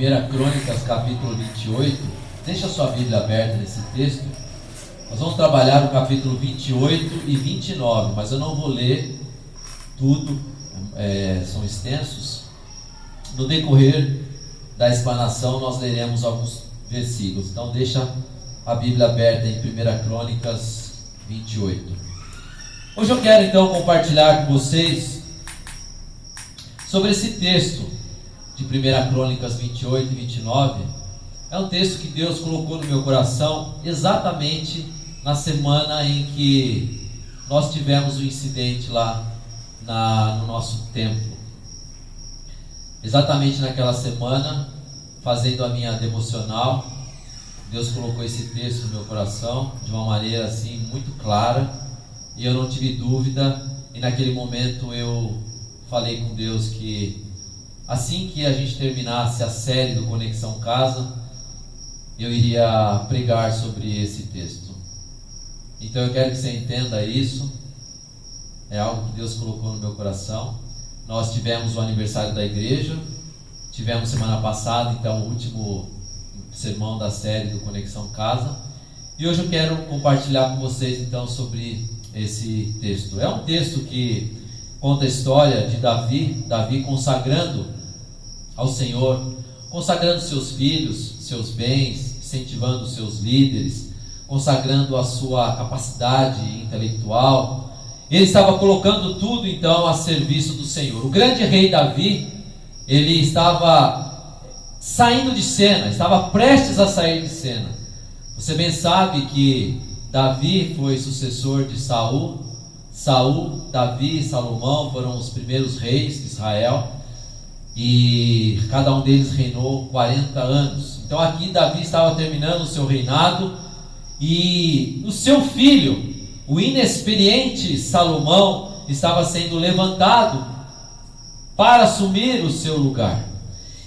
1 Crônicas, capítulo 28. Deixa a sua Bíblia aberta nesse texto. Nós vamos trabalhar o capítulo 28 e 29, mas eu não vou ler tudo, são extensos. No decorrer da explanação, nós leremos alguns versículos. Então, deixa a Bíblia aberta em 1 Crônicas 28. Hoje eu quero então compartilhar com vocês sobre esse texto de 1 Crônicas 28 e 29. É um texto que Deus colocou no meu coração exatamente na semana em que nós tivemos o incidente lá no nosso templo. Exatamente naquela semana, fazendo a minha devocional, Deus colocou esse texto no meu coração de uma maneira assim muito clara, e eu não tive dúvida. E naquele momento eu falei com Deus que assim que a gente terminasse a série do Conexão Casa, eu iria pregar sobre esse texto. Então eu quero que você entenda isso. É algo que Deus colocou no meu coração. Nós tivemos o aniversário da igreja, tivemos semana passada então o último sermão da série do Conexão Casa, e hoje eu quero compartilhar com vocês então sobre esse texto. É um texto que conta a história de Davi consagrando ao Senhor, consagrando seus filhos, seus bens, incentivando seus líderes, consagrando a sua capacidade intelectual. Ele estava colocando tudo então a serviço do Senhor. O grande rei Davi, ele estava saindo de cena, estava prestes a sair de cena. Você bem sabe que Davi foi sucessor de Saul. Saul, Davi e Salomão foram os primeiros reis de Israel, e cada um deles reinou 40 anos. Então aqui Davi estava terminando o seu reinado, e o seu filho, o inexperiente Salomão, estava sendo levantado para assumir o seu lugar.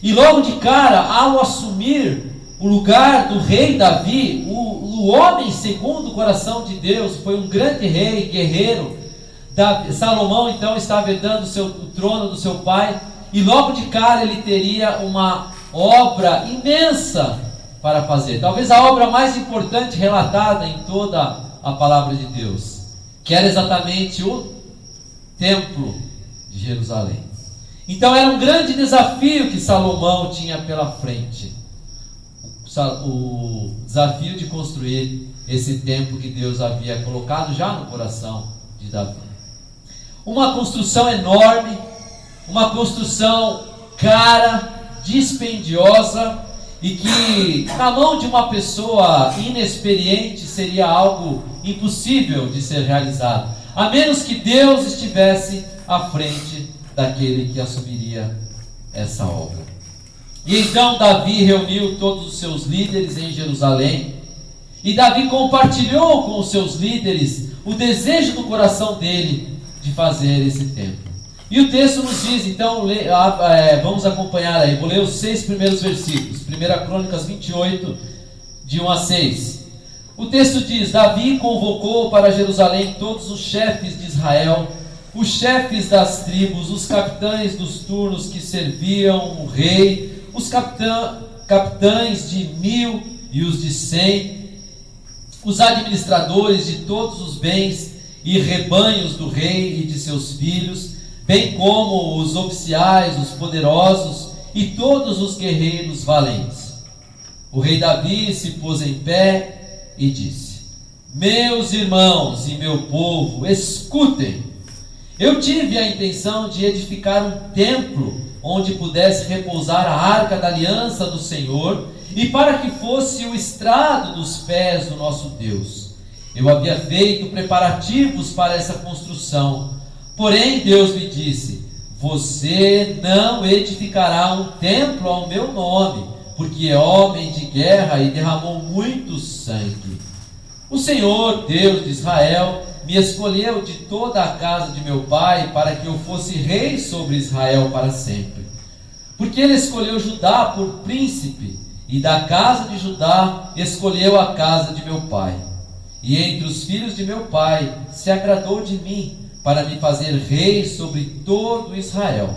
E logo de cara, ao assumir o lugar do rei Davi, o homem segundo o coração de Deus, foi um grande rei, guerreiro. Salomão então estava herdando o trono do seu pai, e logo de cara ele teria uma obra imensa para fazer, talvez a obra mais importante relatada em toda a palavra de Deus, que era exatamente o templo de Jerusalém. Então era um grande desafio que Salomão tinha pela frente, o desafio de construir esse templo que Deus havia colocado já no coração de Davi. Uma construção enorme, uma construção cara, dispendiosa, e que na mão de uma pessoa inexperiente seria algo impossível de ser realizado, a menos que Deus estivesse à frente daquele que assumiria essa obra. E então Davi reuniu todos os seus líderes em Jerusalém, e Davi compartilhou com os seus líderes o desejo do coração dele de fazer esse templo. E o texto nos diz, então, vamos acompanhar aí, vou ler os 6 primeiros versículos, 1 Crônicas 28, de 1 a 6. O texto diz: Davi convocou para Jerusalém todos os chefes de Israel, os chefes das tribos, os capitães dos turnos que serviam o rei, os capitães de 1000 e os de 100, os administradores de todos os bens e rebanhos do rei e de seus filhos, bem como os oficiais, os poderosos e todos os guerreiros valentes. O rei Davi se pôs em pé e disse: Meus irmãos e meu povo, escutem. Eu tive a intenção de edificar um templo onde pudesse repousar a arca da aliança do Senhor, e para que fosse o estrado dos pés do nosso Deus. Eu havia feito preparativos para essa construção. Porém Deus me disse: Você não edificará um templo ao meu nome, porque é homem de guerra e derramou muito sangue. O Senhor, Deus de Israel, me escolheu de toda a casa de meu pai para que eu fosse rei sobre Israel para sempre. Porque ele escolheu Judá por príncipe, e da casa de Judá escolheu a casa de meu pai. E entre os filhos de meu pai se agradou de mim, para me fazer rei sobre todo Israel.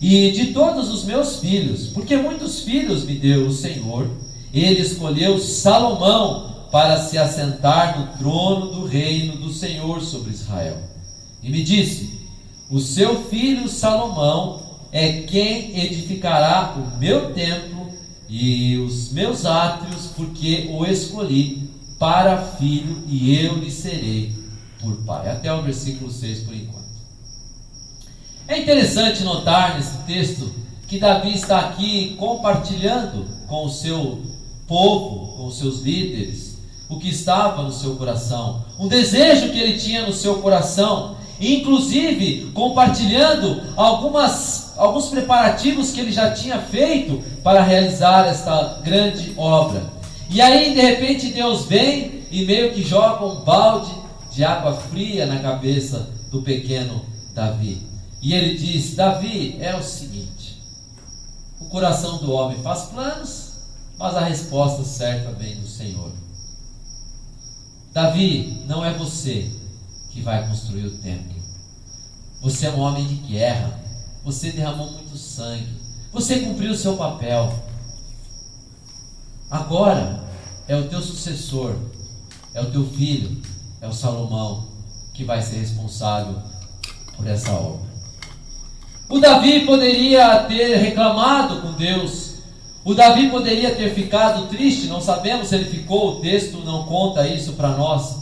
e de todos os meus filhos, porque muitos filhos me deu o Senhor. Ele escolheu Salomão para se assentar no trono do reino do Senhor sobre Israel. E me disse: o seu filho Salomão é quem edificará o meu templo e os meus átrios, porque o escolhi para filho, e eu lhe serei por pai. Até o versículo 6 por enquanto. É interessante notar nesse texto que Davi está aqui compartilhando com o seu povo, com os seus líderes, o que estava no seu coração, um desejo que ele tinha no seu coração, inclusive compartilhando alguns preparativos que ele já tinha feito para realizar esta grande obra. E aí de repente Deus vem e meio que joga um balde de água fria na cabeça do pequeno Davi. E ele diz: Davi, é o seguinte, o coração do homem faz planos, mas a resposta certa vem do Senhor. Davi, não é você que vai construir o templo. Você é um homem de guerra, você derramou muito sangue, você cumpriu o seu papel. Agora é o teu sucessor, é o teu filho, é o Salomão, que vai ser responsável por essa obra. O Davi poderia ter reclamado com Deus, o Davi poderia ter ficado triste, não sabemos se ele ficou, o texto não conta isso para nós.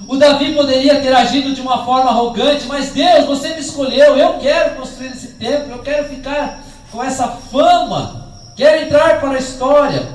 O Davi poderia ter agido de uma forma arrogante: mas Deus, você me escolheu, eu quero construir esse templo, eu quero ficar com essa fama, quero entrar para a história.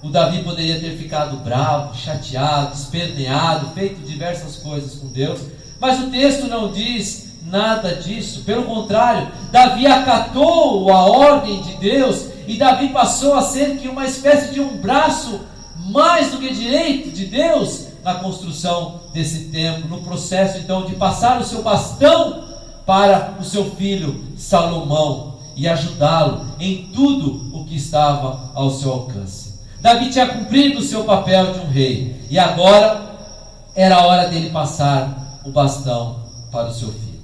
O Davi poderia ter ficado bravo, chateado, esperneado, feito diversas coisas com Deus, mas o texto não diz nada disso. Pelo contrário, Davi acatou a ordem de Deus, e Davi passou a ser que uma espécie de um braço mais do que direito de Deus na construção desse templo, no processo então de passar o seu bastão para o seu filho Salomão e ajudá-lo em tudo o que estava ao seu alcance. Davi tinha cumprido o seu papel de um rei, e agora era a hora dele passar o bastão para o seu filho.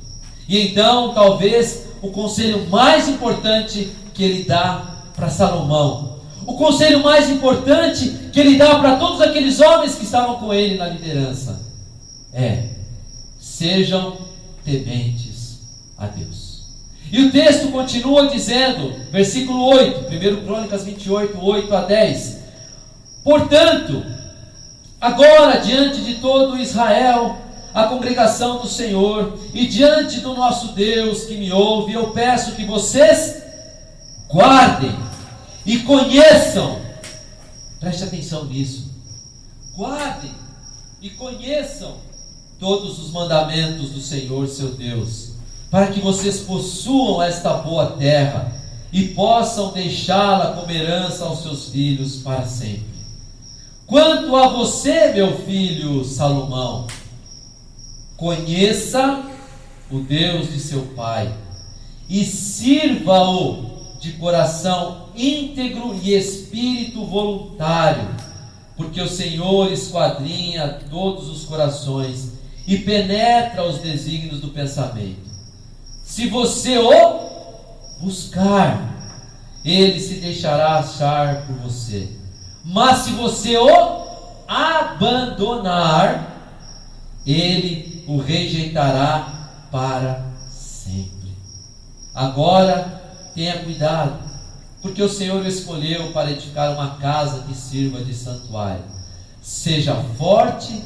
E então, talvez, o conselho mais importante que ele dá para Salomão, o conselho mais importante que ele dá para todos aqueles homens que estavam com ele na liderança, é: sejam tementes a Deus. E o texto continua dizendo, versículo 8, 1 Crônicas 28, 8 a 10: portanto, agora diante de todo Israel, a congregação do Senhor, e diante do nosso Deus que me ouve, eu peço que vocês guardem e conheçam, preste atenção nisso, guardem e conheçam todos os mandamentos do Senhor seu Deus, para que vocês possuam esta boa terra e possam deixá-la como herança aos seus filhos para sempre. Quanto a você, meu filho Salomão, conheça o Deus de seu pai e sirva-o de coração íntegro e espírito voluntário, porque o Senhor esquadrinha todos os corações e penetra os desígnios do pensamento. Se você o buscar, ele se deixará achar por você, mas se você o abandonar, ele o rejeitará para sempre. Agora tenha cuidado, porque o Senhor o escolheu para edificar uma casa que sirva de santuário. Seja forte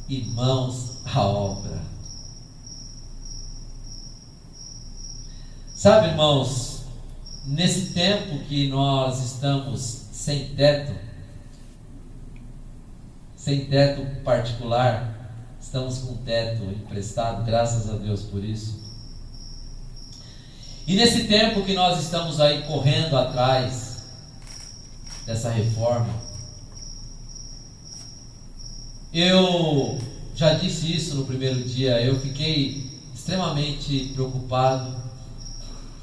e mãos à obra. Sabe, irmãos, nesse tempo que nós estamos sem teto particular, estamos com teto emprestado, graças a Deus por isso. E nesse tempo que nós estamos aí correndo atrás dessa reforma, eu já disse isso no primeiro dia, eu fiquei extremamente preocupado,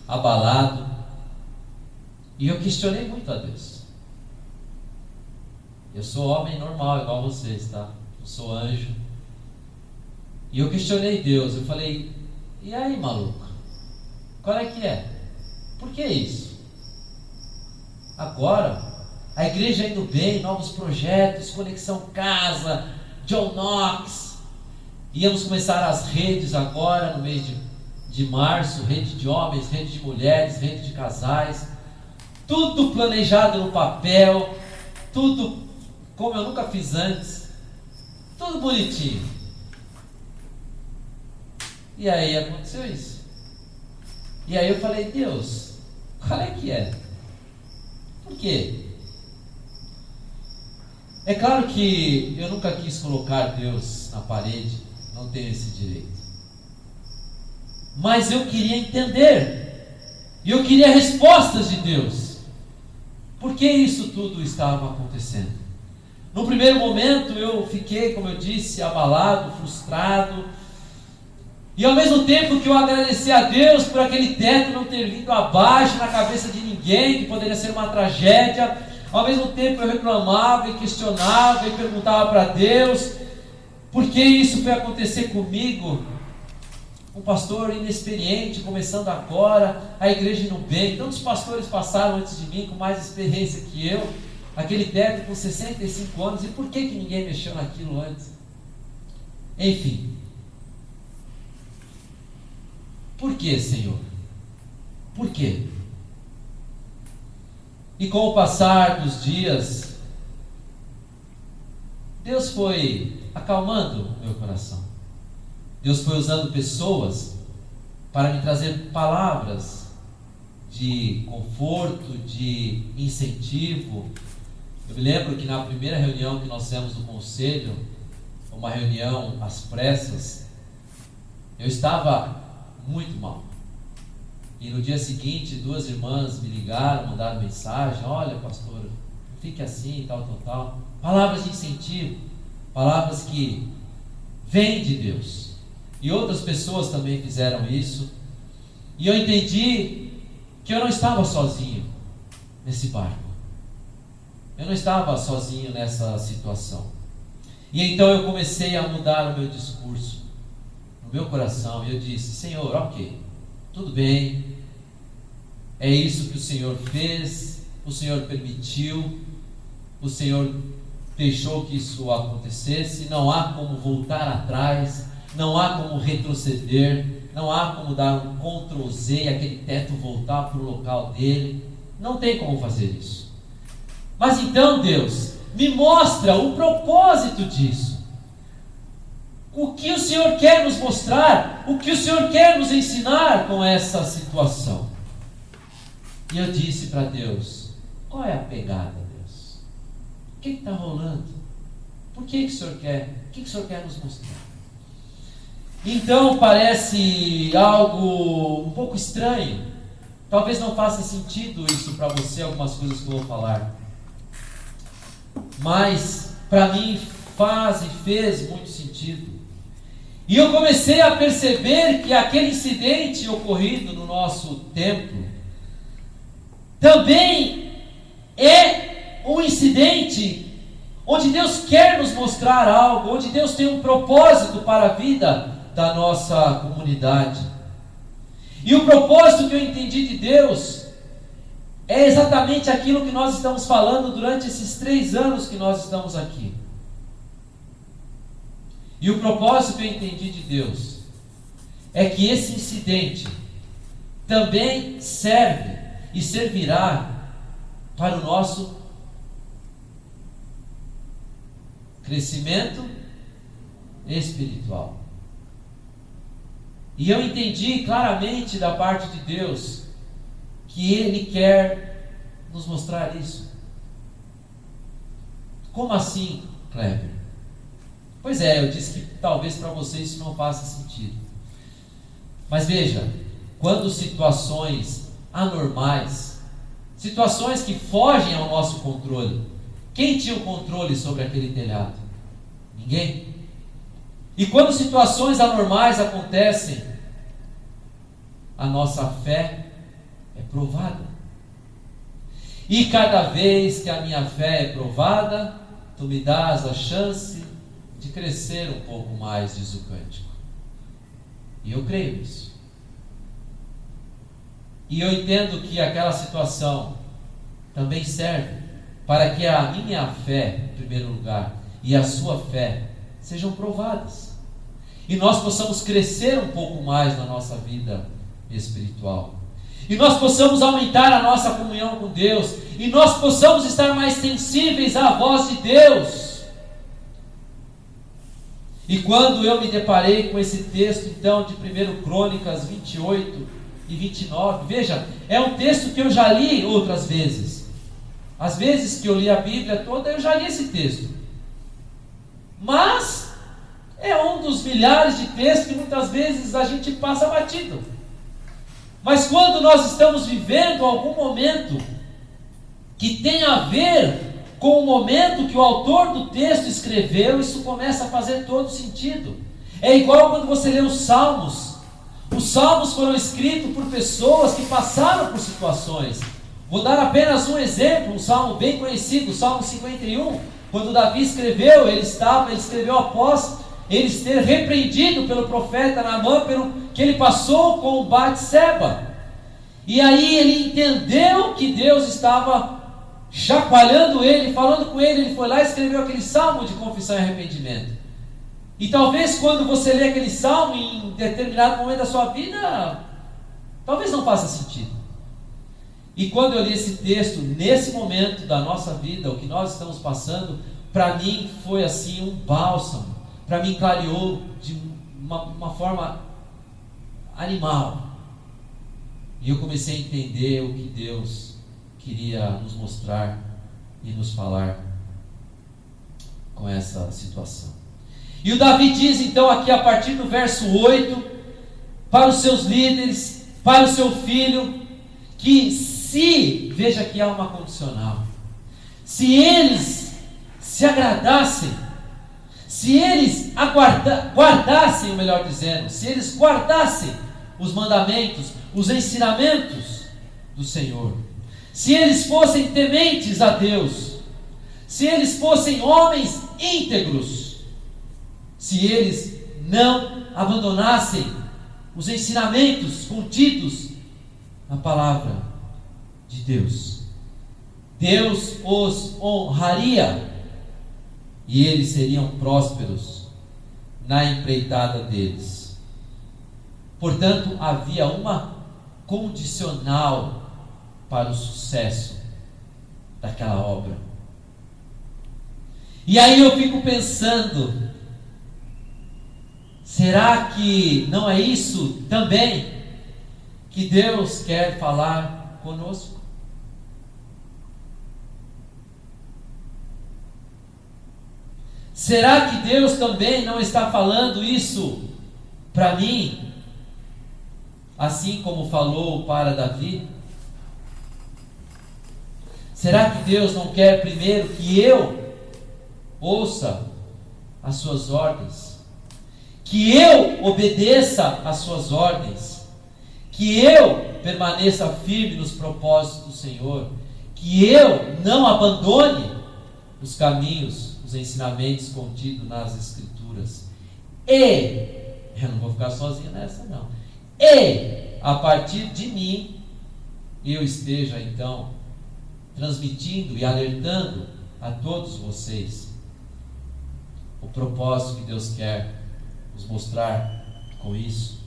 abalado, e eu questionei muito a Deus. Eu sou homem normal, igual vocês, tá? Eu sou anjo. E eu questionei Deus, eu falei: e aí, maluco? Qual é que é? Por que isso? Agora, a igreja indo bem, novos projetos, Conexão Casa, John Knox. Íamos começar as redes agora no mês de março, rede de homens, rede de mulheres, rede de casais. Tudo planejado no papel, tudo como eu nunca fiz antes, tudo bonitinho. E aí aconteceu isso. E aí eu falei, Deus, qual é que é? Por quê? É claro que eu nunca quis colocar Deus na parede, não tenho esse direito. Mas eu queria entender, e eu queria respostas de Deus. Por que isso tudo estava acontecendo? No primeiro momento eu fiquei, como eu disse, abalado, frustrado. E ao mesmo tempo que eu agradeci a Deus por aquele teto não ter vindo abaixo na cabeça de ninguém, que poderia ser uma tragédia, ao mesmo tempo eu reclamava e questionava e perguntava para Deus, por que isso foi acontecer comigo? Um pastor inexperiente, começando agora, a igreja indo bem, tantos pastores passaram antes de mim com mais experiência que eu, aquele teto com 65 anos, e por que ninguém mexeu naquilo antes? Enfim. Por que, Senhor? Por quê? E com o passar dos dias, Deus foi acalmando o meu coração. Deus foi usando pessoas para me trazer palavras de conforto, de incentivo. Eu me lembro que na primeira reunião que nós fizemos no conselho, uma reunião às pressas, eu estava muito mal. E no dia seguinte, duas irmãs me ligaram, mandaram mensagem: olha, pastor, não fique assim, tal. Palavras de incentivo, palavras que vêm de Deus. E outras pessoas também fizeram isso. E eu entendi que eu não estava sozinho nesse barco. Eu não estava sozinho nessa situação. E então eu comecei a mudar o meu discurso no meu coração. E eu disse: Senhor, ok, tudo bem, é isso que o Senhor fez, o Senhor permitiu, o Senhor deixou que isso acontecesse, não há como voltar atrás, não há como retroceder, não há como dar um Ctrl Z e aquele teto voltar para o local dele, não tem como fazer isso. Mas então, Deus, me mostra o propósito disso. O que o Senhor quer nos mostrar, o que o Senhor quer nos ensinar com essa situação. E eu disse para Deus: qual é a pegada, Deus? O que está rolando? Por que o Senhor quer? O que o Senhor quer nos mostrar? Então parece algo um pouco estranho. Talvez não faça sentido isso para você, algumas coisas que eu vou falar. Mas para mim faz e fez muito sentido. E eu comecei a perceber que aquele incidente ocorrido no nosso templo também é um incidente onde Deus quer nos mostrar algo, onde Deus tem um propósito para a vida da nossa comunidade. E o propósito que eu entendi de Deus é exatamente aquilo que nós estamos falando durante esses 3 anos que nós estamos aqui. E o propósito que eu entendi de Deus é que esse incidente também serve e servirá para o nosso crescimento espiritual. E eu entendi claramente da parte de Deus que Ele quer nos mostrar isso. Como assim, Kleber? Pois é, eu disse que talvez para vocês isso não faça sentido. Mas veja, quando situações anormais, situações que fogem ao nosso controle, quem tinha o controle sobre aquele telhado? Ninguém. E quando situações anormais acontecem, a nossa fé é provada. E cada vez que a minha fé é provada, tu me dás a chance de crescer um pouco mais, diz o cântico. E eu creio nisso. E eu entendo que aquela situação também serve para que a minha fé, em primeiro lugar, e a sua fé sejam provadas. E nós possamos crescer um pouco mais na nossa vida espiritual. E nós possamos aumentar a nossa comunhão com Deus. E nós possamos estar mais sensíveis à voz de Deus. E quando eu me deparei com esse texto, então, de 1 Crônicas 28 e 29, veja, é um texto que eu já li outras vezes. Às vezes que eu li a Bíblia toda, eu já li esse texto. Mas é um dos milhares de textos que muitas vezes a gente passa batido. Mas quando nós estamos vivendo algum momento que tem a ver com o momento que o autor do texto escreveu, isso começa a fazer todo sentido. É igual quando você lê os Salmos. Os Salmos foram escritos por pessoas que passaram por situações. Vou dar apenas um exemplo, um salmo bem conhecido, o Salmo 51. Quando Davi escreveu, ele escreveu após ele ter repreendido pelo profeta Naamã pelo que ele passou com Batseba. E aí ele entendeu que Deus estava chacoalhando ele, falando com ele, ele foi lá e escreveu aquele salmo de confissão e arrependimento. E talvez quando você lê aquele salmo em determinado momento da sua vida, talvez não faça sentido. E quando eu li esse texto, nesse momento da nossa vida, o que nós estamos passando, para mim foi assim um bálsamo, para mim clareou de uma forma animal. E eu comecei a entender o que Deus queria nos mostrar e nos falar com essa situação. E o Davi diz então aqui a partir do verso 8, para os seus líderes, para o seu filho, que se, veja que há uma condicional, se eles se agradassem, se eles guardassem, melhor dizendo, se eles guardassem os mandamentos, os ensinamentos do Senhor, se eles fossem tementes a Deus, se eles fossem homens íntegros, se eles não abandonassem os ensinamentos contidos na palavra de Deus, Deus os honraria e eles seriam prósperos na empreitada deles. Portanto, havia uma condicional para o sucesso daquela obra. E aí eu fico pensando, será que não é isso também que Deus quer falar conosco? Será que Deus também não está falando isso para mim, assim como falou para Davi? Será que Deus não quer primeiro que eu ouça as suas ordens, que eu obedeça as suas ordens, que eu permaneça firme nos propósitos do Senhor, que eu não abandone os caminhos, os ensinamentos contidos nas Escrituras, e eu não vou ficar sozinho nessa não, e a partir de mim eu esteja então transmitindo e alertando a todos vocês o propósito que Deus quer nos mostrar com isso.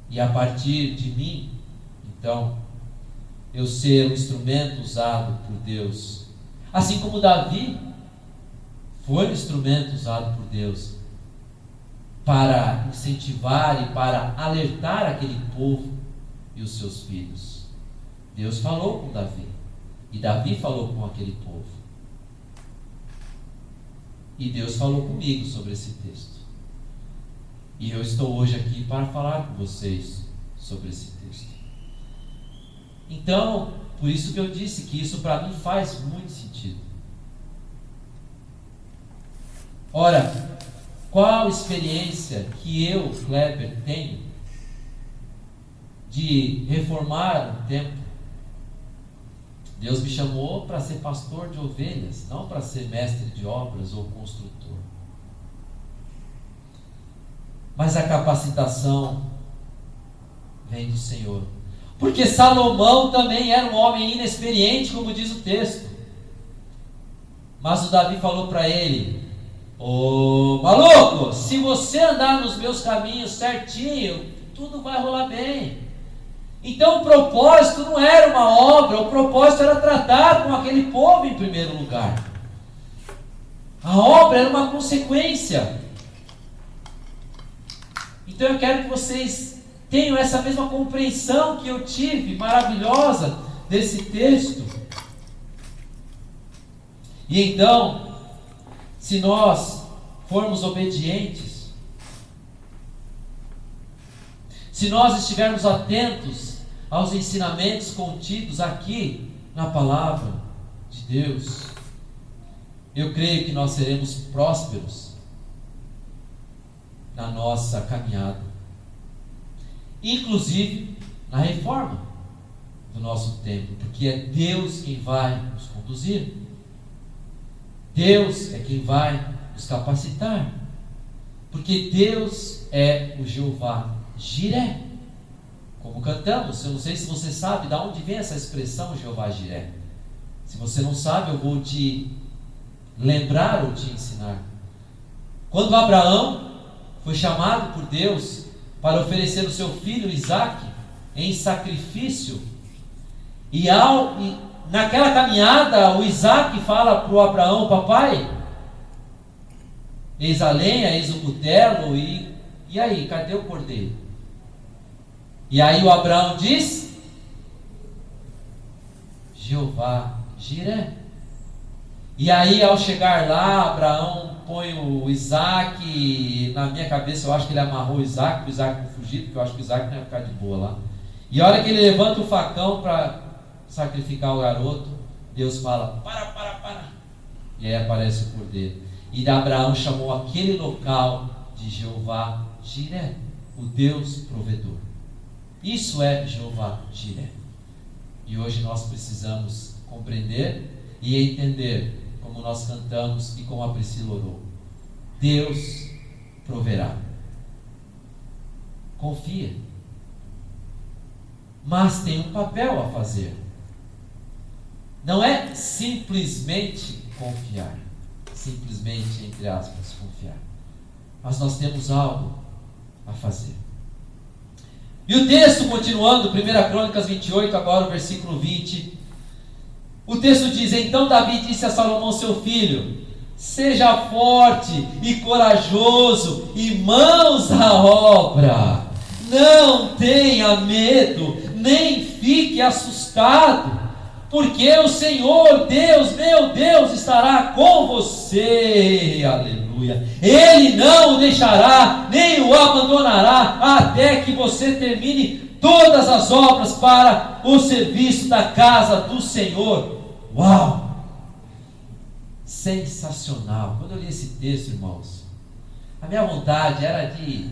E a partir de mim, então, eu ser um instrumento usado por Deus, assim como Davi foi um instrumento usado por Deus para incentivar e para alertar aquele povo e os seus filhos. Deus falou com Davi, e Davi falou com aquele povo. E Deus falou comigo sobre esse texto. E eu estou hoje aqui para falar com vocês sobre esse texto. Então, por isso que eu disse que isso para mim faz muito sentido. Ora, qual experiência que eu, Kleber, tenho de reformar um templo? Deus me chamou para ser pastor de ovelhas, não para ser mestre de obras ou construtor. Mas a capacitação vem do Senhor. Porque Salomão também era um homem inexperiente, como diz o texto. Mas o Davi falou para ele: ô maluco, se você andar nos meus caminhos certinho, tudo vai rolar bem. Então o propósito não era uma obra, o propósito era tratar com aquele povo em primeiro lugar. A obra era uma consequência. Então eu quero que vocês tenham essa mesma compreensão que eu tive, maravilhosa, desse texto. E então, se nós formos obedientes, se nós estivermos atentos aos ensinamentos contidos aqui na palavra de Deus, eu creio que nós seremos prósperos na nossa caminhada, inclusive na reforma do nosso templo, porque é Deus quem vai nos conduzir, Deus é quem vai nos capacitar, porque Deus é o Jeová Jiré, como cantamos. Eu não sei se você sabe de onde vem essa expressão Jeová Jiré. Se você não sabe, eu vou te lembrar ou te ensinar. Quando Abraão foi chamado por Deus para oferecer o seu filho Isaque em sacrifício, e naquela caminhada o Isaque fala para o Abraão: papai, eis a lenha, eis o cutelo, e aí, cadê o cordeiro? E aí o Abraão diz: Jeová Jiré. E aí, ao chegar lá, Abraão põe o Isaque. Na minha cabeça eu acho que ele amarrou o Isaque, para o Isaque não fugir, porque eu acho que o Isaque não ia ficar de boa lá. E a hora que ele levanta o facão para sacrificar o garoto, Deus fala: para. E aí aparece o cordeiro. E Abraão chamou aquele local de Jeová Jiré, o Deus provedor. Isso é Jeová Jiré. E hoje nós precisamos compreender e entender, como nós cantamos e como a Priscila orou: Deus proverá. Confia. Mas tem um papel a fazer. Não é simplesmente confiar. Simplesmente, entre aspas, confiar. Mas nós temos algo a fazer. E o texto, continuando, 1 Crônicas 28, agora o versículo 20. O texto diz: então Davi disse a Salomão seu filho: seja forte e corajoso e mãos à obra. Não tenha medo, nem fique assustado, porque o Senhor Deus, meu Deus, estará com você. Aleluia. Ele não o deixará, nem o abandonará, até que você termine todas as obras para o serviço da casa do Senhor. Uau! Sensacional. Quando eu li esse texto, irmãos, a minha vontade era de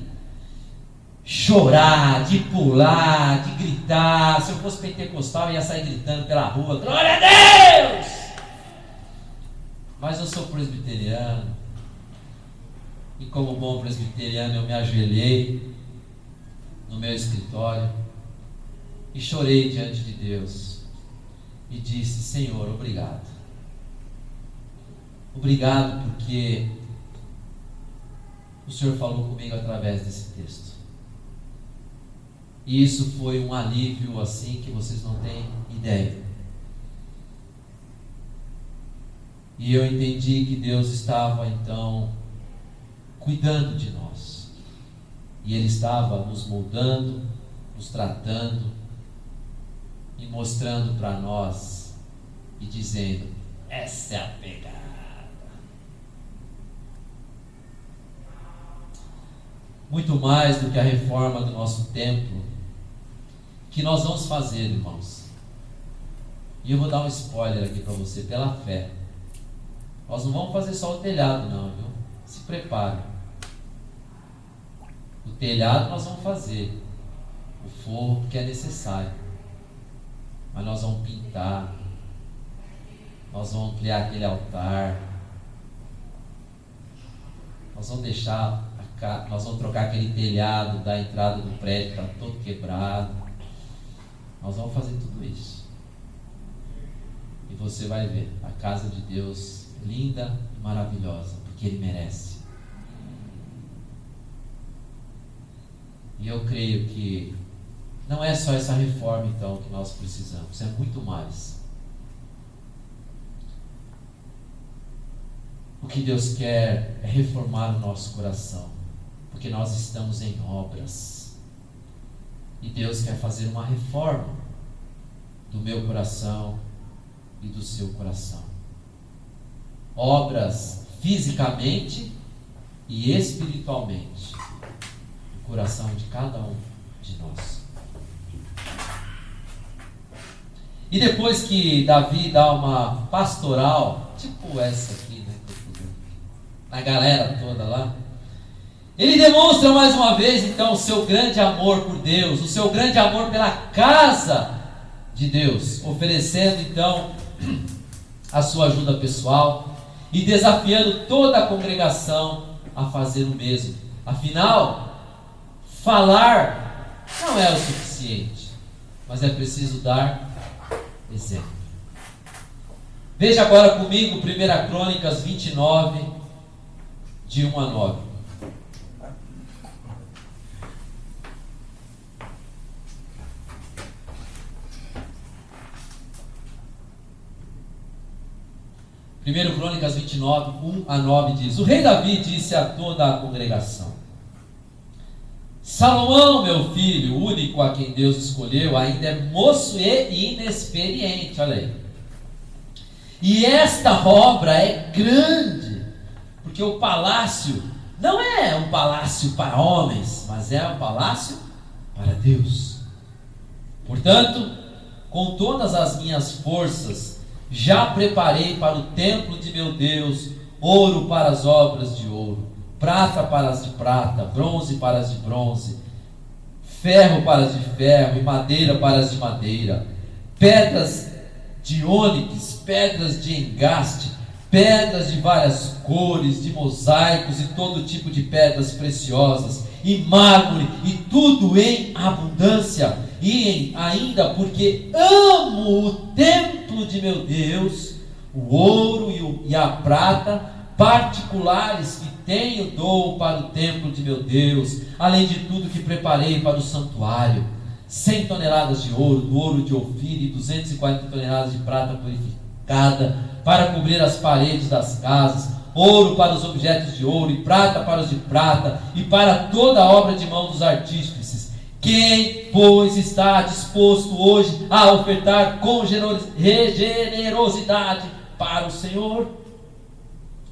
chorar, de pular, de gritar. Se eu fosse pentecostal, eu ia sair gritando pela rua: glória a Deus! Mas eu sou presbiteriano, e como bom presbiteriano eu me ajoelhei no meu escritório e chorei diante de Deus e disse: Senhor, obrigado. Obrigado porque o Senhor falou comigo através desse texto. E isso foi um alívio assim que vocês não têm ideia. E eu entendi que Deus estava então cuidando de nós. E Ele estava nos moldando, nos tratando e mostrando para nós e dizendo: essa é a pegada. Muito mais do que a reforma do nosso templo que nós vamos fazer, irmãos. E eu vou dar um spoiler aqui para você, pela fé. Nós não vamos fazer só o telhado não, viu? Se prepare. O telhado nós vamos fazer, o forro que é necessário, mas nós vamos pintar, nós vamos ampliar aquele altar, nós vamos deixar a nós vamos trocar aquele telhado da entrada do prédio, está todo quebrado. Nós vamos fazer tudo isso. E você vai ver a casa de Deus linda e maravilhosa, porque Ele merece. E eu creio que não é só essa reforma então que nós precisamos, é muito mais. O que Deus quer é reformar o nosso coração, porque nós estamos em obras. E Deus quer fazer uma reforma do meu coração e do seu coração. Obras fisicamente e espiritualmente no coração de cada um de nós. E depois que Davi dá uma pastoral, tipo essa aqui, né, na galera toda lá, ele demonstra mais uma vez então o seu grande amor por Deus, o seu grande amor pela casa de Deus, oferecendo então a sua ajuda pessoal e desafiando toda a congregação a fazer o mesmo. Afinal, falar não é o suficiente, mas é preciso dar exemplo. Veja agora comigo 1 Crônicas 29, de 1 a 9. Primeiro Crônicas 29, 1 a 9 diz: O rei Davi disse a toda a congregação: Salomão, meu filho, o único a quem Deus escolheu, ainda é moço e inexperiente. Olha aí. E esta obra é grande, porque o palácio não é um palácio para homens, mas é um palácio para Deus. Portanto, com todas as minhas forças, já preparei para o templo de meu Deus ouro para as obras de ouro, prata para as de prata, bronze para as de bronze, ferro para as de ferro e madeira para as de madeira, pedras de ônix, pedras de engaste, pedras de várias cores, de mosaicos e todo tipo de pedras preciosas, e mármore, e tudo em abundância, ainda porque amo o templo de meu Deus, o ouro e a prata particulares que tenho dou para o templo de meu Deus, além de tudo que preparei para o santuário, 100 toneladas de ouro, do ouro de Ofir, e 240 toneladas de prata purificada, para cobrir as paredes das casas, ouro para os objetos de ouro, e prata para os de prata, e para toda a obra de mão dos artífices. Quem, pois, está disposto hoje a ofertar com generosidade para o Senhor?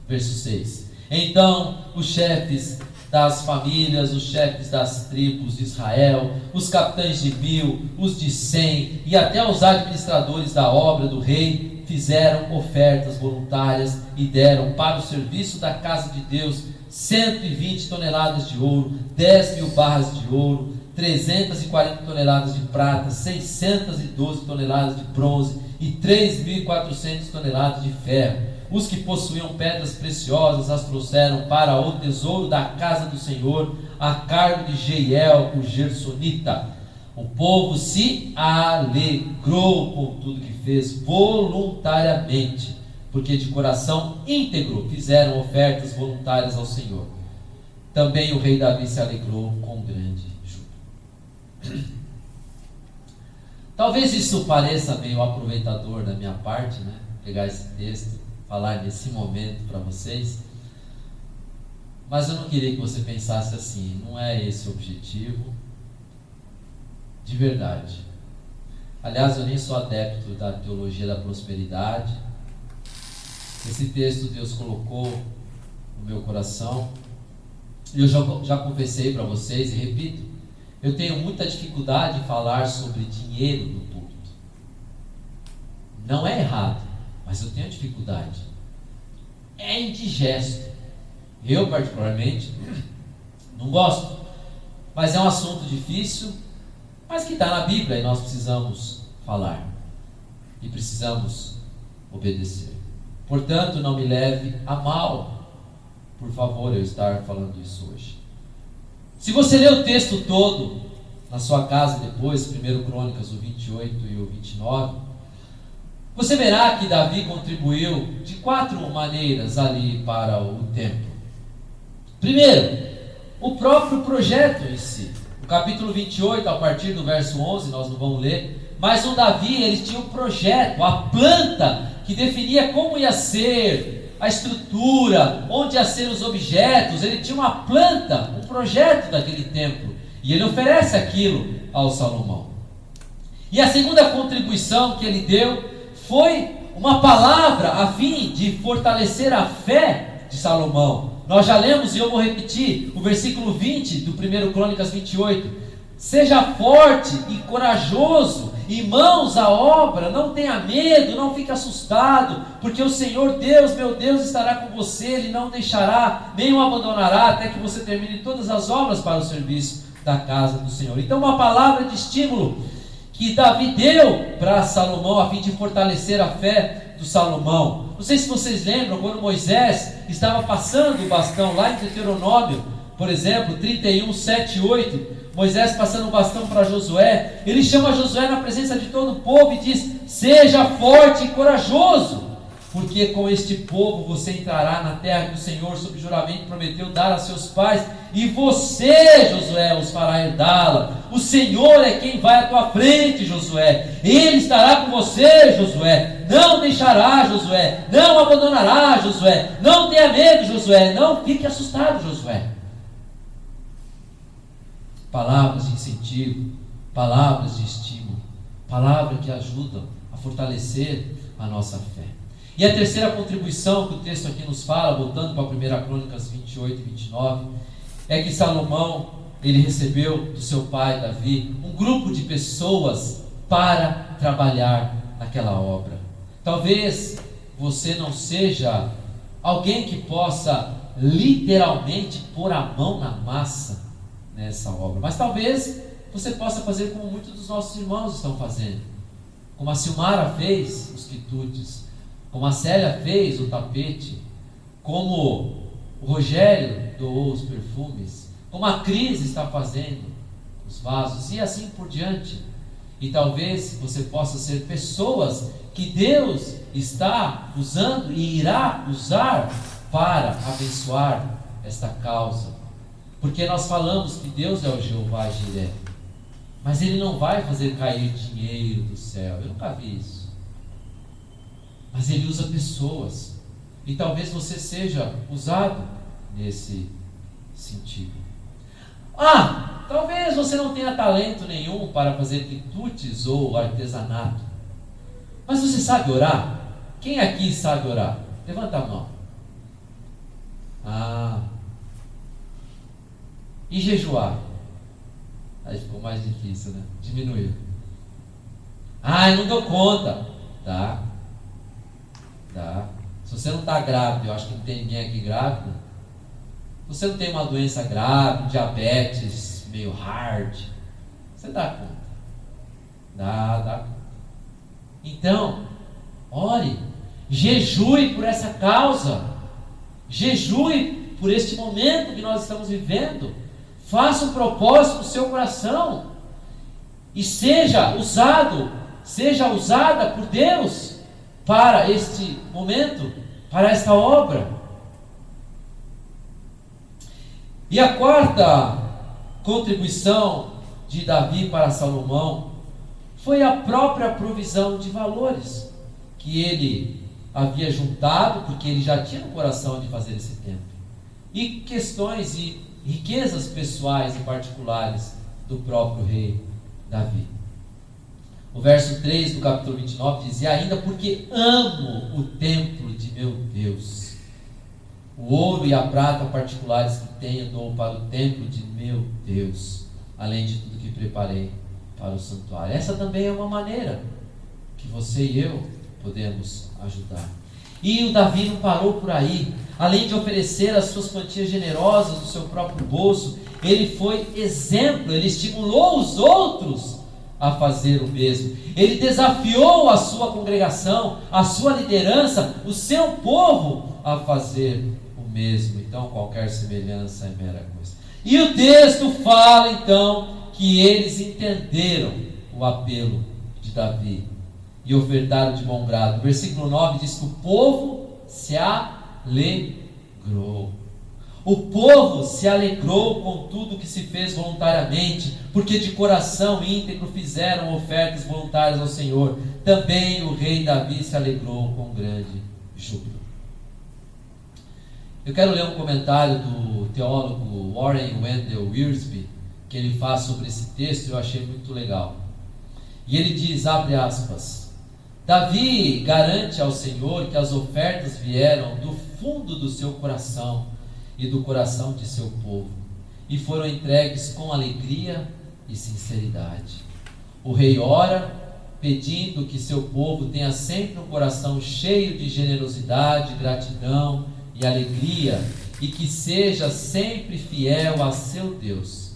Verso 6. Então os chefes das famílias, os chefes das tribos de Israel, os capitães de 1000, os de 100 e até os administradores da obra do rei fizeram ofertas voluntárias e deram para o serviço da casa de Deus 120 toneladas de ouro, 10.000 barras de ouro, 340 toneladas de prata, 612 toneladas de bronze e 3.400 toneladas de ferro. Os que possuíam pedras preciosas as trouxeram para o tesouro da casa do Senhor, a cargo de Jeiel, o Gersonita. O povo se alegrou com tudo que fez voluntariamente, porque de coração íntegro fizeram ofertas voluntárias ao Senhor. Também o rei Davi se alegrou com grande júbilo. Talvez isso pareça meio aproveitador da minha parte, né? Pegar esse texto, falar nesse momento para vocês, mas eu não queria que você pensasse assim. Não é esse o objetivo de verdade. Aliás, eu nem sou adepto da teologia da prosperidade. Esse texto Deus colocou no meu coração, e eu já confessei para vocês e repito, eu tenho muita dificuldade em falar sobre dinheiro no púlpito. Não é errado, mas eu tenho dificuldade. É indigesto. Eu particularmente não gosto, mas é um assunto difícil, mas que está na Bíblia e nós precisamos falar e precisamos obedecer. Portanto, não me leve a mal, por favor, eu estar falando isso hoje. Se você ler o texto todo na sua casa depois, 1 Crônicas, o 28 e o 29, você verá que Davi contribuiu de 4 maneiras ali para o templo. Primeiro, o próprio projeto em si. O capítulo 28, a partir do verso 11, nós não vamos ler, mas o Davi, ele tinha um projeto, a planta que definia como ia ser a estrutura, onde ia ser os objetos. Ele tinha uma planta, um projeto daquele templo, e ele oferece aquilo ao Salomão. E a segunda contribuição que ele deu foi uma palavra a fim de fortalecer a fé de Salomão. Nós já lemos, e eu vou repetir, o versículo 20 do 1 Crônicas 28. Seja forte e corajoso, e mãos à obra, não tenha medo, não fique assustado, porque o Senhor Deus, meu Deus, estará com você, Ele não deixará, nem o abandonará, até que você termine todas as obras para o serviço da casa do Senhor. Então, uma palavra de estímulo que Davi deu para Salomão, a fim de fortalecer a fé do Salomão. Não sei se vocês lembram, quando Moisés estava passando o bastão, lá em Deuteronômio, por exemplo, 31, 7 e 8, Moisés passando o bastão para Josué, ele chama Josué na presença de todo o povo e diz: seja forte e corajoso, porque com este povo você entrará na terra que o Senhor, sob juramento, prometeu dar a seus pais, e você, Josué, os fará herdá-la. O Senhor é quem vai à tua frente, Josué. Ele estará com você, Josué. Não deixará, Josué. Não abandonará, Josué. Não tenha medo, Josué. Não fique assustado, Josué. Palavras de incentivo, palavras de estímulo, palavras que ajudam a fortalecer a nossa fé. E a terceira contribuição que o texto aqui nos fala, voltando para 1 Crônicas 28 e 29, é que Salomão, ele recebeu do seu pai Davi um grupo de pessoas para trabalhar naquela obra. Talvez você não seja alguém que possa literalmente pôr a mão na massa nessa obra, mas talvez você possa fazer como muitos dos nossos irmãos estão fazendo, como a Silmara fez os quitutes, como a Célia fez o tapete, como o Rogério doou os perfumes, como a Cris está fazendo os vasos, e assim por diante. E talvez você possa ser pessoas que Deus está usando e irá usar para abençoar esta causa. Porque nós falamos que Deus é o Jeová Jiré, mas Ele não vai fazer cair dinheiro do céu. Eu nunca vi isso. Mas Ele usa pessoas. E talvez você seja usado nesse sentido. Talvez você não tenha talento nenhum para fazer quitutes ou artesanato. Mas você sabe orar? Quem aqui sabe orar? Levanta a mão. E jejuar? Aí ficou mais difícil, né? Diminuiu. Eu não dou conta. Dá. Se você não está grávido, eu acho que não tem ninguém aqui grávido. Se você não tem uma doença grave, diabetes meio hard, você dá conta. Dá conta. Então, ore, jejue por essa causa, jejue por este momento que nós estamos vivendo. Faça um propósito no seu coração e seja usada por Deus para este momento, para esta obra. E a quarta contribuição de Davi para Salomão foi a própria provisão de valores que ele havia juntado, porque ele já tinha no coração de fazer esse templo, e questões e riquezas pessoais e particulares do próprio rei Davi. O verso 3 do capítulo 29 dizia: ainda porque amo o templo de meu Deus, o ouro e a prata particulares que tenho dou para o templo de meu Deus, além de tudo que preparei para o santuário. Essa também é uma maneira que você e eu podemos ajudar. E o Davi não parou por aí. Além de oferecer as suas quantias generosas do seu próprio bolso, ele foi exemplo, ele estimulou os outros a fazer o mesmo. Ele desafiou a sua congregação, a sua liderança, o seu povo a fazer o mesmo. Então qualquer semelhança é mera coisa. E o texto fala então que eles entenderam o apelo de Davi e ofertaram de bom grado. O versículo 9 diz que o povo se alegrou. O povo se alegrou com tudo que se fez voluntariamente, porque de coração íntegro fizeram ofertas voluntárias ao Senhor. Também o rei Davi se alegrou com grande júbilo. Eu quero ler um comentário do teólogo Warren Wendell Wiersbe, que ele faz sobre esse texto, eu achei muito legal. E ele diz, abre aspas, Davi garante ao Senhor que as ofertas vieram do fundo do seu coração e do coração de seu povo, e foram entregues com alegria e sinceridade. O rei ora, pedindo que seu povo tenha sempre um coração cheio de generosidade, gratidão e alegria, e que seja sempre fiel a seu Deus.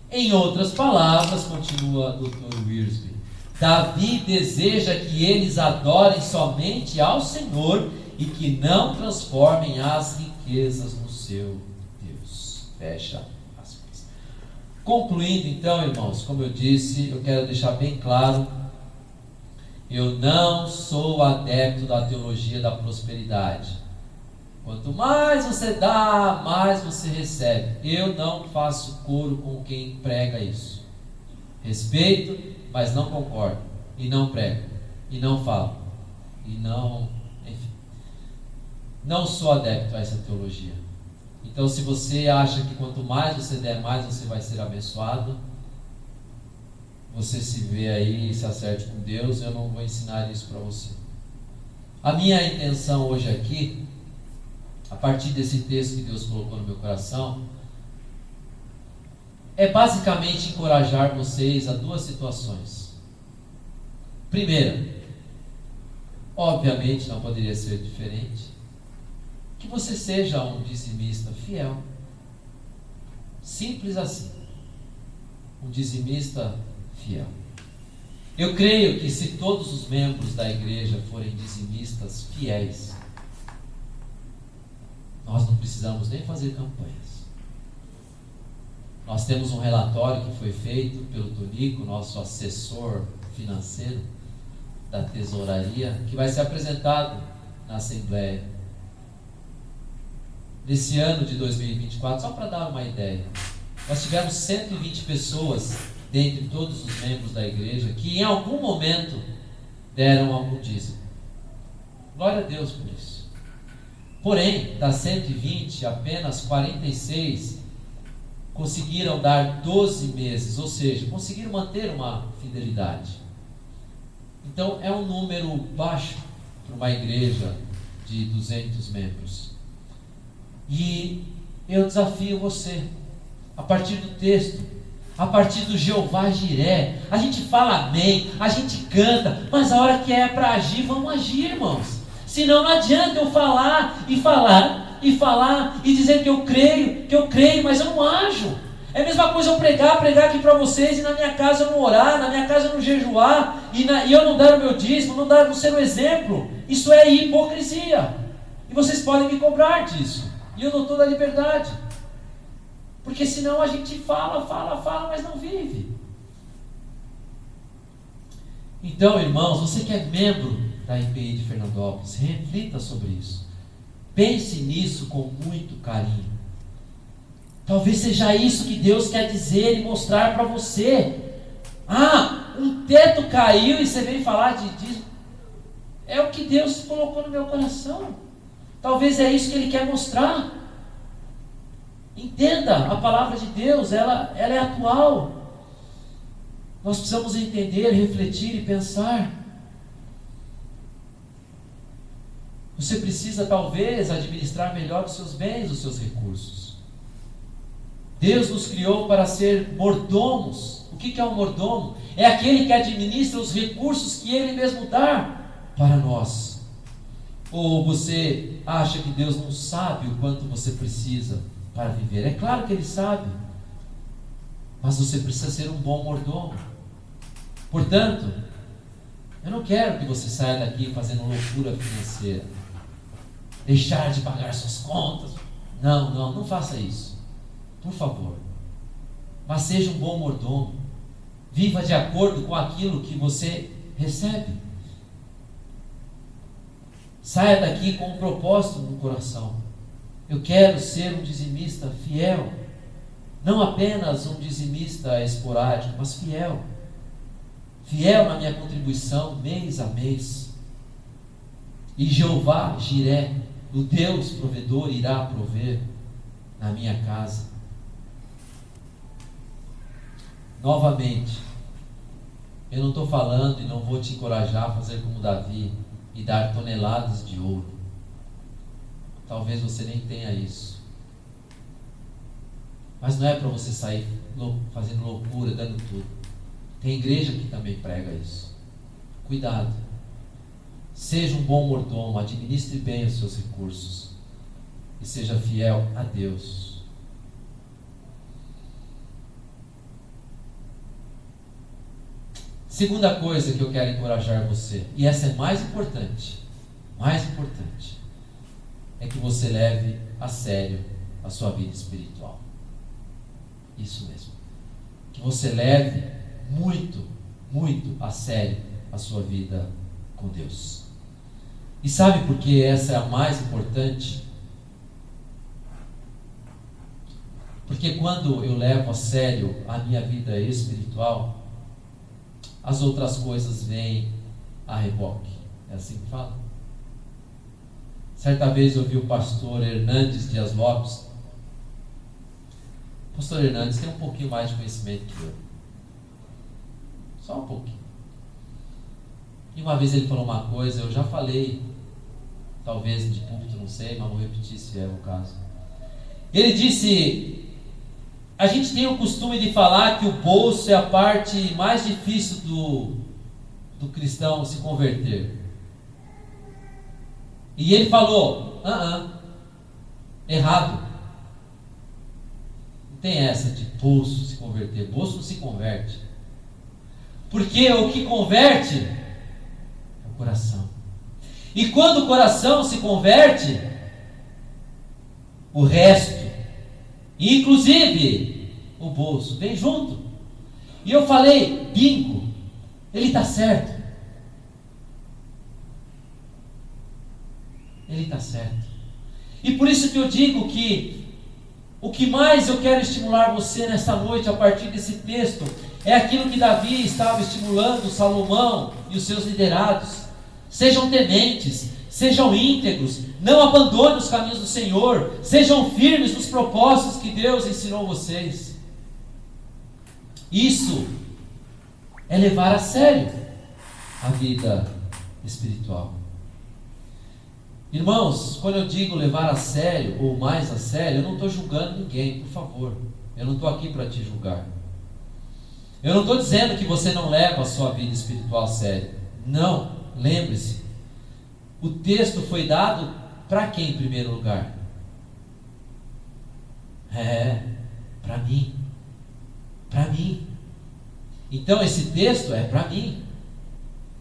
Em outras palavras, continua o Dr. Wiersbe, Davi deseja que eles adorem somente ao Senhor e que não transformem as riquezas no seu Deus. Fecha aspas. Concluindo então, irmãos, como eu disse, eu quero deixar bem claro, eu não sou adepto da teologia da prosperidade. Quanto mais você dá, mais você recebe. Eu não faço coro com quem prega isso. Respeito, mas não concordo. E não prego. E não falo. E não... Enfim. Não sou adepto a essa teologia. Então, se você acha que quanto mais você der, mais você vai ser abençoado, você se vê aí e se acerte com Deus. Eu não vou ensinar isso para você. A minha intenção hoje aqui, a partir desse texto que Deus colocou no meu coração, é basicamente encorajar vocês a duas situações. Primeira, obviamente não poderia ser diferente, que você seja um dizimista fiel. Simples assim. Um dizimista fiel. Eu creio que se todos os membros da igreja forem dizimistas fiéis, nós não precisamos nem fazer campanhas. Nós temos um relatório que foi feito pelo Tonico, nosso assessor financeiro da tesouraria, que vai ser apresentado na Assembleia. Nesse ano de 2024, só para dar uma ideia, nós tivemos 120 pessoas, dentre todos os membros da igreja, que em algum momento deram algum dízimo. Glória a Deus por isso. Porém, das 120, apenas 46 conseguiram dar 12 meses, ou seja, conseguiram manter uma fidelidade. Então, é um número baixo para uma igreja de 200 membros. E eu desafio você, a partir do texto, a partir do Jeová Jiré, a gente fala amém, a gente canta, mas a hora que é para agir, vamos agir, irmãos. Senão não adianta eu falar e dizer que eu creio, mas eu não ajo. É a mesma coisa eu pregar aqui para vocês e na minha casa eu não orar, na minha casa eu não jejuar, e eu não dar o meu dízimo, não ser um exemplo. Isso é hipocrisia. E vocês podem me cobrar disso. E eu dou toda a liberdade. Porque senão a gente fala, mas não vive. Então, irmãos, você que é membro da IPI de Fernandópolis, reflita sobre isso. Pense nisso com muito carinho. Talvez seja isso que Deus quer dizer e mostrar para você. Ah, um teto caiu e você vem falar disso. É o que Deus colocou no meu coração. Talvez é isso que Ele quer mostrar. Entenda, a palavra de Deus, ela é atual. Nós precisamos entender, refletir e pensar. Você precisa talvez administrar melhor os seus bens, os seus recursos. Deus nos criou para ser mordomos. O que é um mordomo? É aquele que administra os recursos que Ele mesmo dá para nós. Ou você acha que Deus não sabe o quanto você precisa para viver? É claro que Ele sabe, mas você precisa ser um bom mordomo. Portanto, eu não quero que você saia daqui fazendo loucura financeira, deixar de pagar suas contas. Não faça isso, por favor. mas seja um bom mordomo. Viva de acordo com aquilo que você recebe. Saia daqui com um propósito no coração. Eu quero ser um dizimista fiel. Não apenas um dizimista esporádico, mas fiel. Fiel na minha contribuição mês a mês. E Jeová Jiré, o Deus provedor, irá prover na minha casa. Novamente, eu não estou falando e não vou te encorajar a fazer como Davi e dar toneladas de ouro. Talvez você nem tenha isso. Mas não é para você sair fazendo loucura, dando tudo. Tem igreja que também prega isso. Cuidado. Seja um bom mordomo, administre bem os seus recursos e seja fiel a Deus. Segunda coisa que eu quero encorajar você, e essa é mais importante, é que você leve a sério a sua vida espiritual. Isso mesmo. Que você leve muito, muito a sério a sua vida com Deus. E sabe por que essa é a mais importante? Porque quando eu levo a sério a minha vida espiritual, as outras coisas vêm a reboque. É assim que fala? Certa vez eu vi o pastor Hernandes Dias Lopes. O pastor Hernandes tem um pouquinho mais de conhecimento que eu. Só um pouquinho. E uma vez ele falou uma coisa, eu já falei, talvez de púlpito, não sei, mas vou repetir se é o caso. Ele disse: a gente tem o costume de falar que o bolso é a parte mais difícil do cristão se converter. E ele falou: errado. Não tem essa de bolso se converter. Bolso não se converte. Porque o que converte é o coração. E quando o coração se converte, o resto, inclusive o bolso, vem junto. E eu falei: bingo, ele está certo. Ele está certo. E por isso que eu digo que o que mais eu quero estimular você nesta noite, a partir desse texto, é aquilo que Davi estava estimulando Salomão e os seus liderados. Sejam tementes, sejam íntegros, não abandonem os caminhos do Senhor, sejam firmes nos propósitos que Deus ensinou vocês. Isso é levar a sério a vida espiritual. Irmãos, quando eu digo levar a sério ou mais a sério, eu não estou julgando ninguém, por favor. Eu não estou aqui para te julgar. Eu não estou dizendo que você não leva a sua vida espiritual a sério. Não, lembre-se. O texto foi dado para quem em primeiro lugar? Para mim. Para mim. Então esse texto é para mim.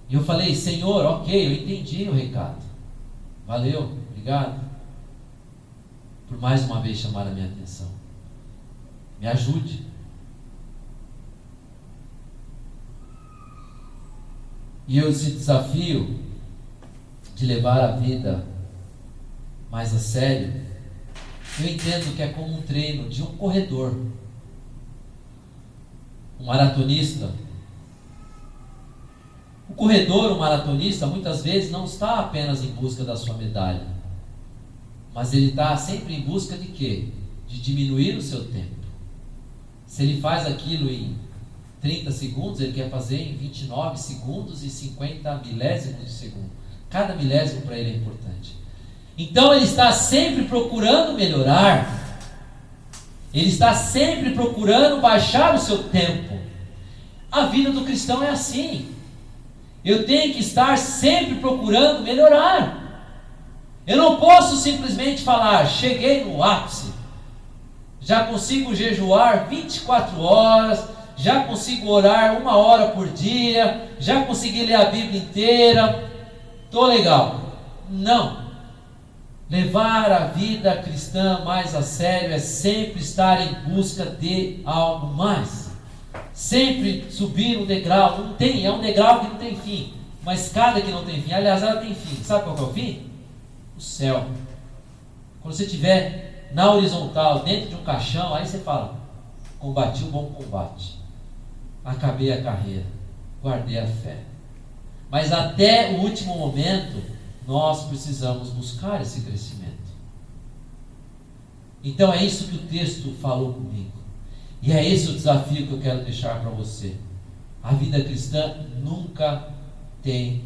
E eu falei: Senhor, ok, eu entendi o recado. Valeu, obrigado por mais uma vez chamar a minha atenção. Me ajude. E esse desafio de levar a vida mais a sério, eu entendo que é como um treino de um corredor, um maratonista. O corredor, o maratonista, muitas vezes não está apenas em busca da sua medalha, mas ele está sempre em busca de quê? De diminuir o seu tempo. Se ele faz aquilo em 30 segundos, ele quer fazer em 29 segundos e 50 milésimos de segundo. Cada milésimo para ele é importante. Então ele está sempre procurando melhorar. Ele está sempre procurando baixar o seu tempo. A vida do cristão é assim. Eu tenho que estar sempre procurando melhorar. Eu não posso simplesmente falar: cheguei no ápice, já consigo jejuar 24 horas, já consigo orar 1 hora por dia, já consegui ler a Bíblia inteira, estou legal. Não. Levar a vida cristã mais a sério é sempre estar em busca de algo mais. Sempre subir um degrau. Não tem, é um degrau que não tem fim. Uma escada que não tem fim. Aliás, ela tem fim. Sabe qual que é o fim? O céu. Quando você estiver na horizontal, dentro de um caixão, aí você fala: combati o bom combate, acabei a carreira, guardei a fé. Mas até o último momento, nós precisamos buscar esse crescimento. Então é isso que o texto falou comigo. E é esse o desafio que eu quero deixar para você. A vida cristã nunca tem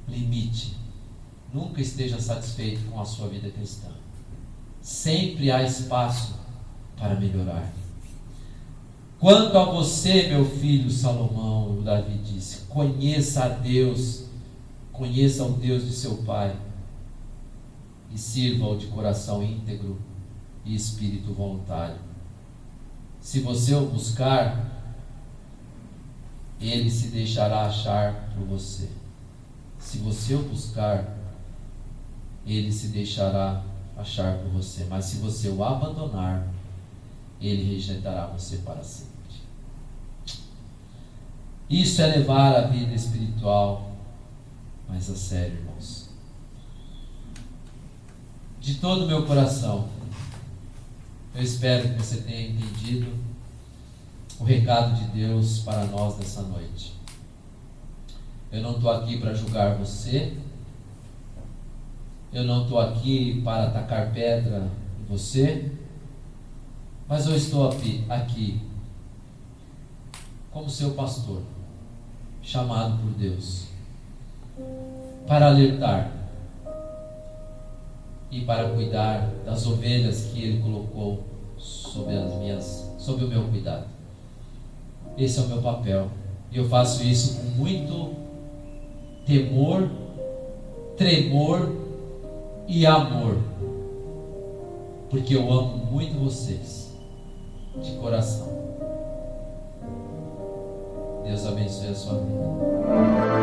limite. Nunca esteja satisfeito com a sua vida cristã. Sempre há espaço para melhorar. Quanto a você, meu filho Salomão, o Davi disse: conheça a Deus, conheça o Deus de seu pai e sirva-o de coração íntegro e espírito voluntário. Se você o buscar, ele se deixará achar por você. Se você o buscar, ele se deixará achar por você. Mas se você o abandonar, ele rejeitará você para sempre. Isso é levar a vida espiritual mais a sério, irmãos. De todo o meu coração, eu espero que você tenha entendido o recado de Deus para nós nessa noite. Eu não estou aqui para julgar você. Eu não estou aqui para atacar pedra em você. Mas eu estou aqui como seu pastor, chamado por Deus, para alertar e para cuidar das ovelhas que Ele colocou sob o meu cuidado. Esse é o meu papel. E eu faço isso com muito temor, tremor e amor, porque eu amo muito vocês, de coração. Deus abençoe a sua vida.